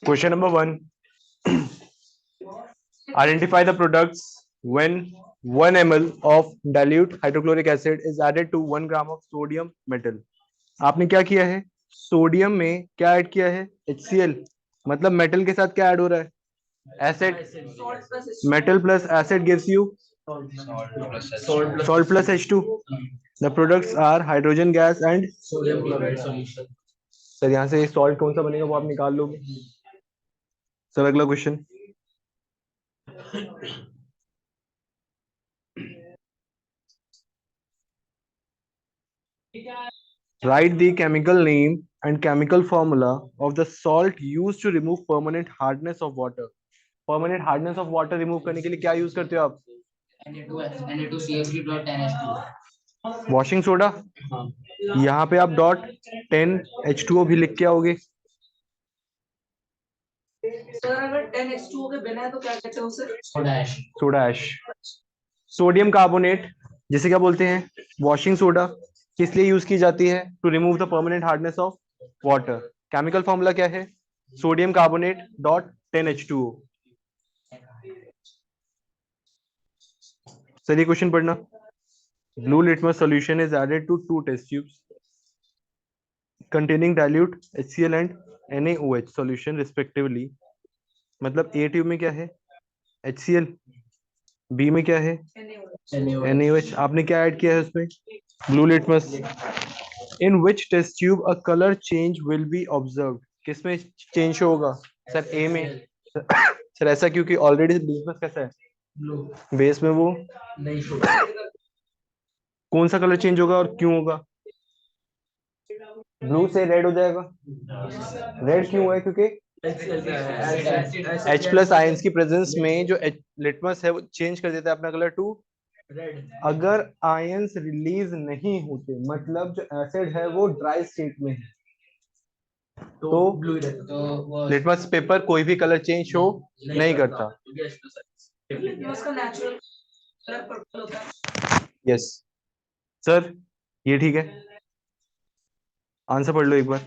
Question number 1. Identify the products when 1 ml of dilute hydrochloric acid is added to 1 gram of sodium metal. आपने क्या किया है? Sodium में क्या add किया है? HCl. मतलब मेटल के साथ क्या ऐड हो रहा है? Acid. Metal plus acid gives you salt plus H2. The products are hydrogen gas and sodium chloride solution. Sir यहाँ से सॉल्ट कौन सा बनेगा वो आप निकाल लोगे. सर अगला question. Write the chemical name and chemical formula of the salt used to remove permanent hardness of water. Permanent hardness of water remove करने के लिए क्या यूज करते हो आप? Na2CH3.10H2। Washing soda. हाँ। यहाँ पे आप .10H2O भी लिख के आओगे. सर अगर 10H2O के बिना है तो क्या कहते हैं उसे? Soda ash. Soda ash. Sodium carbonate जिसे क्या बोलते हैं? Washing soda. किस लिए यूज की जाती है? To remove the permanent hardness of water. Chemical formula क्या है? Sodium carbonate .10H2O. सर ये क्वेश्चन पढ़ना. Blue litmus solution is added to 2 test tubes containing dilute HCl and NaOH solution respectively. मतलब ए ट्यूब में क्या है? HCl. बी में क्या है? NaOH. आपने क्या ऐड किया है उसमें? Blue litmus. In which test tube a colour change will be observed. किसमें चेंज होगा? सर ए में. सर ऐसा क्योंकि ऑलरेडी लिटमस कैसा है? ब्लू। बेस में वो नहीं शो। कौन सा कलर चेंज होगा और क्यों होगा? ब्लू से रेड हो जाएगा. रेड क्यों है? क्योंकि H प्लस आयंस की प्रेजेंस में जो लिटमस है वो चेंज कर देता है अपना कलर टू रेड। अगर आयंस रिलीज नहीं होते मतलब जो एसिड है वो ड्राई स्टेट में है तो ब्लू रहता तो लिटमस पेपर कोई भी कलर चेंज शो नहीं करता. लिटमस का नेचुरल कलर पर्पल होता है। यस सर ये ठीक है. आंसर पढ़ लो एक बार.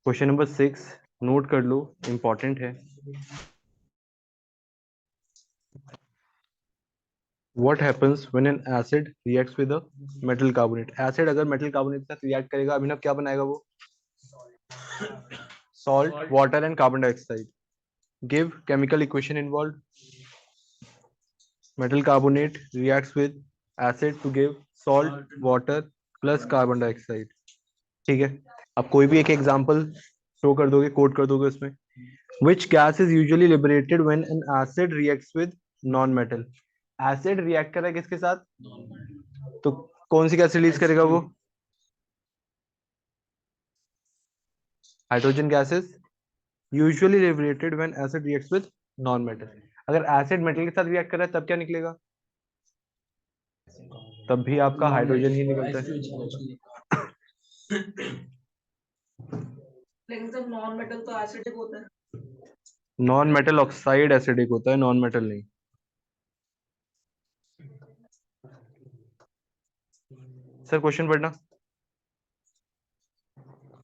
क्वेश्चन नंबर 6 नोट कर लो, इंपॉर्टेंट है। What happens when an acid reacts with a metal carbonate? Acid अगर metal carbonate के साथ react करेगा, अभिनव क्या बनाएगा वो? Salt, water and carbon dioxide. Give chemical equation involved. Metal carbonate reacts with acid to give salt, water plus carbon dioxide. ठीक है, अब कोई भी एक एग्जांपल शो कर दोगे, कोट कर दोगे उसमें। Which gas is usually liberated when an acid reacts with non-metal? Acid react कर रहा है किसके साथ? तो कौन सी गैस रिलीज करेगा वो? Hydrogen gases usually liberated when acid reacts with non metal. अगर एसिड मेटल के साथ रिएक्ट कर रहा है तब क्या निकलेगा? तब भी आपका हाइड्रोजन ही निकलता है। लेकिन जब नॉन मेटल तो एसिडिक होता है। नॉन मेटल ऑक्साइड एसिडिक होता है, नॉन मेटल नहीं। सर क्वेश्चन पढ़ना।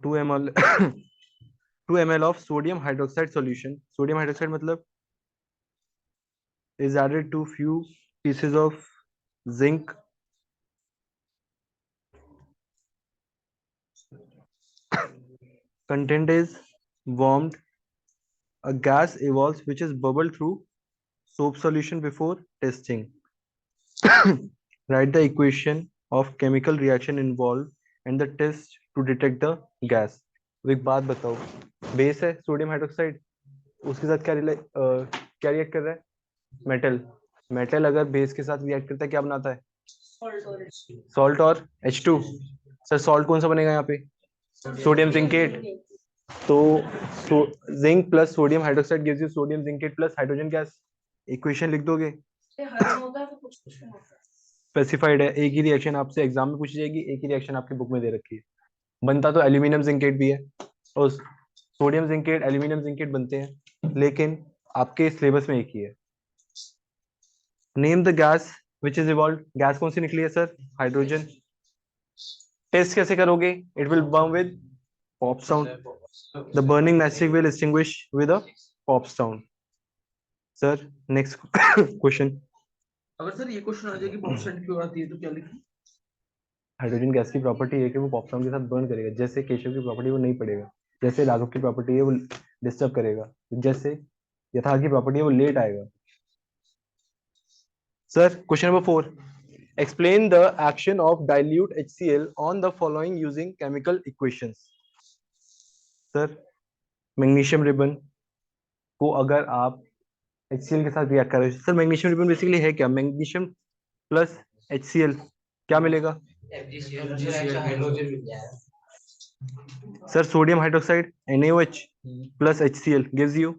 2 ml 2 ml of sodium hydroxide solution, sodium hydroxide मतलब is added to few pieces of zinc content is warmed, a gas evolves which is bubbled through soap solution before testing. Write the equation of chemical reaction involved and the test to detect the gas. एक बात बताओ, base है sodium hydroxide, उसके साथ क्या react कर रहा है? मेटल। मेटल अगर बेस के साथ रिएक्ट करता है क्या बनाता है? सॉल्ट और H2। सर सॉल्ट कौन सा बनेगा यहाँ पे? Sodium zincate. तो zinc plus sodium hydroxide gives you sodium zincate plus hydrogen gas. Equation लिख दोगे? स्पेसिफाइड है, एक ही रिएक्शन आपसे एग्जाम में पूछी जाएगी, एक ही रिएक्शन आपकी बुक में दे रखी है। बनता तो एल्यूमिनियम जिंकेट भी है और सोडियम जिंकेट एल्यूमिनियम जिंकेट बनते हैं, लेकिन आपके सिलेबस में एक ही है। Name the gas which is evolve. Gas कौन सी निकली है सर? हाइड्रोजन। टेस्ट कैसे करोगे? It will burn with pop sound. The burning metric will extinguish with a pop sound. Sir next question. अगर सर ये क्वेश्चन आ जाए कि पॉप साउंड क्यों आती है तो क्या लिखें? हाइड्रोजन गैस की प्रॉपर्टी है कि वो पॉप साउंड के साथ बर्न करेगा, जैसे केशव की प्रॉपर्टी वो नहीं पड़ेगा, जैसे राघव की प्रॉपर्टी है वो डिस्टर्ब करेगा, जैसे यथा की प्रॉपर्टी है वो लेट आएगा। Sir question number 4, explain the action of dilute HCl on the following using chemical equations. Sir magnesium ribbon को अगर आप HCl के साथ रिएक्ट करें, सर मैग्नीशियम रिबन बेसिकली है क्या? मैग्नीशियम प्लस HCl क्या मिलेगा? Sir sodium hydroxide NaOH plus HCl gives you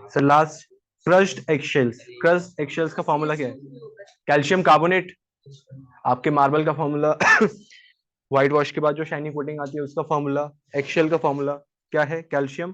sir last crushed eggshells. Crushed eggshells का फॉर्मूला क्या है? Calcium carbonate. आपके मार्बल का फॉर्मूला व्हाइट वॉश के बाद जो शाइनिंग कोटिंग आती है उसका फॉर्मूला, एगशेल का फॉर्मूला क्या है? Calcium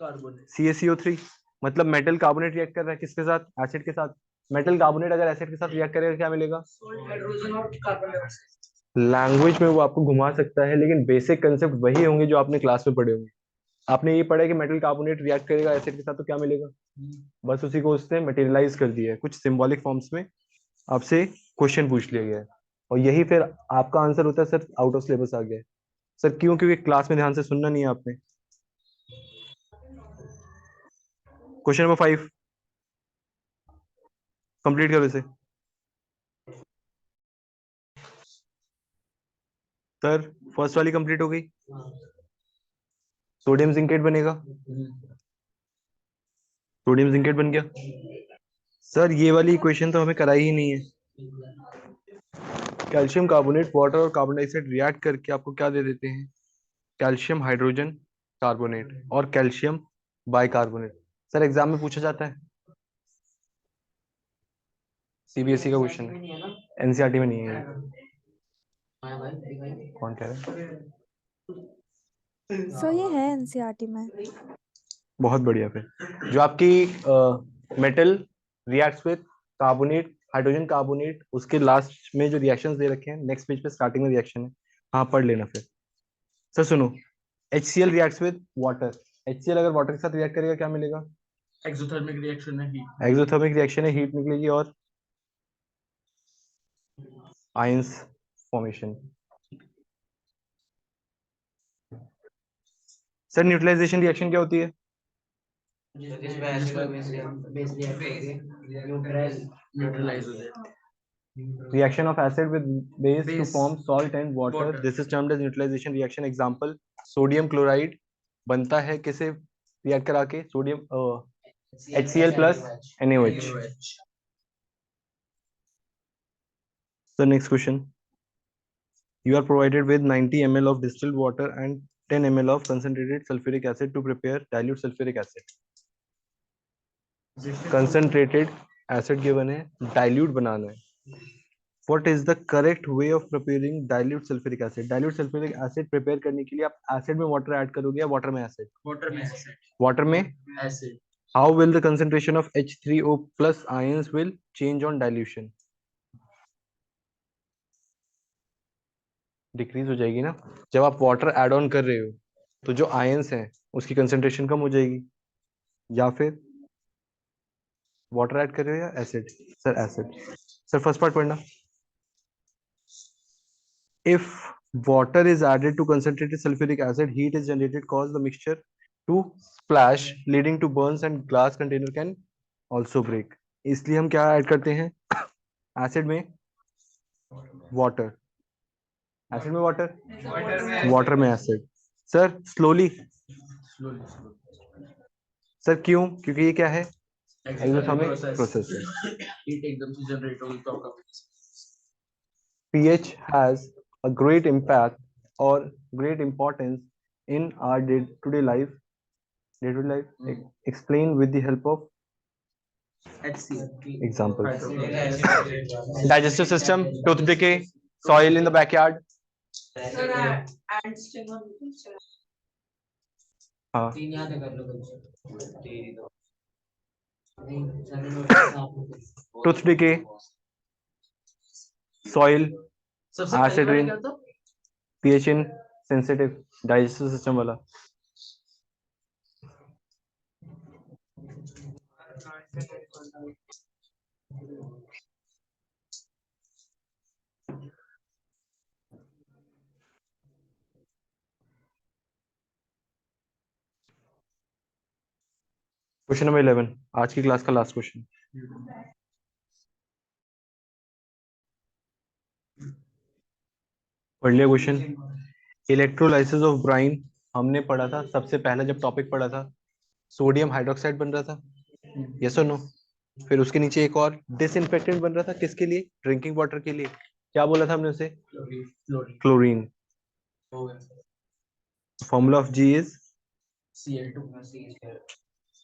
carbonate CaCO3। मतलब मेटल कार्बोनेट रिएक्ट कर रहा है किसके साथ? एसिड के साथ। मेटल कार्बोनेट अगर एसिड के साथ रिएक्ट करेगा क्या मिलेगा? हाइड्रोजन और कार्बन डाइऑक्साइड। लैंग्वेज में वो आपको घुमा सकता है, लेकिन बेसिक कंसेप्ट वही होंगे जो आपने क्लास में पढ़े होंगे। आपने ये पढ़ा है कि मेटल कार्बोनेट रिएक्ट करेगा एसिड के साथ तो क्या मिलेगा? बस उसी को उसने मटेरियलाइज कर दिया है, कुछ सिंबॉलिक फॉर्म्स में आपसे क्वेश्चन पूछ लिया गया है, और यही फिर आपका आंसर होता है सर आउट ऑफ सिलेबस आ गया है। सर क्यों? क्योंकि क्लास में ध्यान से सुनना नहीं है आपने। क्वेश्चन नंबर 5 कंप्लीट करो इसे। सर फर्स्ट वाली कंप्लीट हो गई, सोडियम जिंकेट बनेगा, सोडियम जिंकेट बन गया। सर ये वाली इक्वेशन तो हमें कराई ही नहीं है। कैल्शियम कार्बोनेट वाटर और कार्बन डाइऑक्साइड रिएक्ट करके आपको क्या दे देते हैं? कैल्शियम हाइड्रोजन कार्बोनेट और कैल्शियम बाइकार्बोनेट। सर एग्जाम में पूछा जाता है, CBSE का क्वेश्चन है, NCERT में नहीं है। कौन कह रहा है? सो ये है एनसीईआरटी में। बहुत बढ़िया। फिर जो आपकी metal reacts with carbonate, hydrogen carbonate, उसके लास्ट में जो रिएक्शंस दे रखे हैं नेक्स्ट पेज पे स्टार्टिंग में रिएक्शन है, हाँ पढ़ लेना फिर। सर सुनो, HCl reacts with water. HCl अगर वाटर के साथ रिएक्ट करेगा क्या मिलेगा? एक्सोथर्मिक रिएक्शन है हीट। एक्सोथर्मिक रिएक्शन है, हीट निकलेगी और ions formation. Sir neutralisation reaction क्या होती है? जिसमें एसिड और बेस रिएक्ट करके न्यूट्रलाइज हो जाए। Reaction of acid with base to Base. form salt and water. Water. This is termed as neutralization reaction. Example, sodium chloride बनता है किसे रिएक्ट करा के? Sodium HCl plus NaOH. The next question. You are provided with 90 ml of distilled water and 10 ml of concentrated sulfuric acid to prepare dilute sulfuric acid. Concentrated acid given है, dilute बनाना है. What is the correct way of preparing dilute sulfuric acid? Dilute sulfuric acid prepare करने के लिए आप acid में water add करोगे या water में acid? वाटर में एसिड। Water में acid. how will the concentration of H3O plus ions will change on dilution? Decrease हो जाएगी ना। जब आप वाटर ऐड ऑन कर रहे हो तो जो आयंस हैं उसकी कंसेंट्रेशन कम हो जाएगी, या फिर वाटर ऐड कर रहे हो या acid? Sir acid. Sir first part पढ़ना। If water is added to concentrated sulfuric acid, heat is generated, cause the mixture to splash leading to burns and glass container can also break. इसलिए हम क्या add करते हैं acid में? Water. Acid में water, water में acid. Sir slowly. Sir क्यों? क्योंकि ये क्या है? एक्सोथर्मिक प्रोसेस है। हीट एकदम से जनरेट होगी तो आपका pH has a great impact or great importance in our day-to-day life. Day-to-day life. Explain with the help of HCl. example. Hydrochloric. Digestive system, tooth decay, soil in the backyard. Sir, and stinger. हाँ तीन याद कर लो कुछ। नहीं sir tooth decay, soil, सबसे Acid पहले वाला rain. क्या था? pH in sensitive digestive system वाला। क्वेश्चन नंबर 11 आज की क्लास का लास्ट क्वेश्चन। पढ़ लिया क्वेश्चन? इलेक्ट्रोलाइसिस ऑफ ब्राइन हमने पढ़ा था सबसे पहला जब टॉपिक पढ़ा था, सोडियम हाइड्रोक्साइड बन रहा था, यस और नो? फिर उसके नीचे एक और डिसइंफेक्टेंट बन रहा था, किसके लिए? ड्रिंकिंग वाटर के लिए। क्या बोला था हमने उसे? Chlorine. Formula of G is Cl2.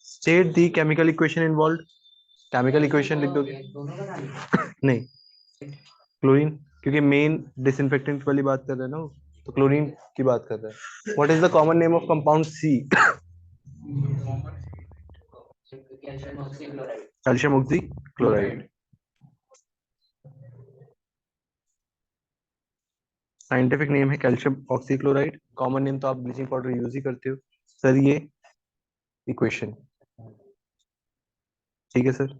State the chemical equation involve. Chemical equation लिख दोगे? नहीं, क्लोरीन, क्योंकि मेन डिसइंफेक्टेंट वाली बात कर रहे हैं ना वो, तो क्लोरीन की बात कर रहे हैं। What is the common name of compound C? Calcium oxychloride. Scientific name है कैल्शियम ऑक्सीक्लोराइड, कॉमन नेम तो आप ब्लीचिंग पाउडर यूज ही करते हो। सर ये इक्वेशन ठीक है sir?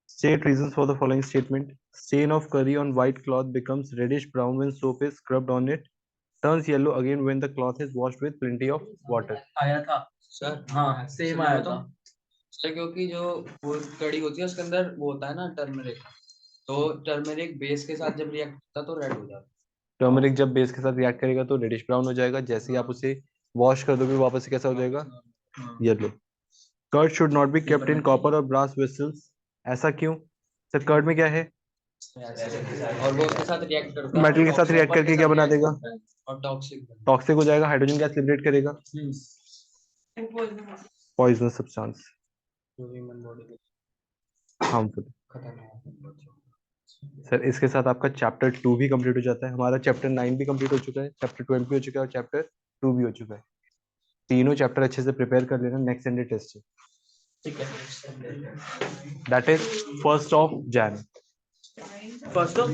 State reasons for the following statement. Stain of curry on white cloth becomes reddish brown when soap is scrubbed on it. Turns yellow again when the cloth is washed with plenty of water. आया था sir हाँ same आया था। Sir क्योंकि जो वो कड़ी होती है उसके अंदर वो होता है ना टर्मरिक, तो टर्मरिक बेस के साथ जब रिएक्ट होता है तो रेड हो जाता है। टर्मरिक जब बेस के साथ रिएक्ट करेगा तो रेडिश ब्राउन हो जाएगा, जैसे ही आप उसे वॉश कर दोगे वापस से कैसा हो जाएगा? Yellow. Curd should not be kept in copper और ब्रास वेसल्स। ऐसा क्यों? सर कर्ड में क्या है? और वो उसके साथ रिएक्ट करता है, मेटल के साथ रिएक्ट करके क्या बना देगा? और टॉक्सिक। टॉक्सिक हो जाएगा, हाइड्रोजन गैस लिबरेट करेगा, पॉइजनस सब्सटेंस, हार्मफुल। सर इसके साथ आपका चैप्टर 2 भी कंप्लीट हो जाता है। हमारा चैप्टर 9 भी कंप्लीट हो चुका है, चैप्टर 12 भी हो चुका है और चैप्टर 2 भी हो चुका है। तीनों चैप्टर अच्छे से प्रिपेयर कर लेना, नेक्स्ट संडे टेस्ट है, ठीक है। That is 1st of Jan। First of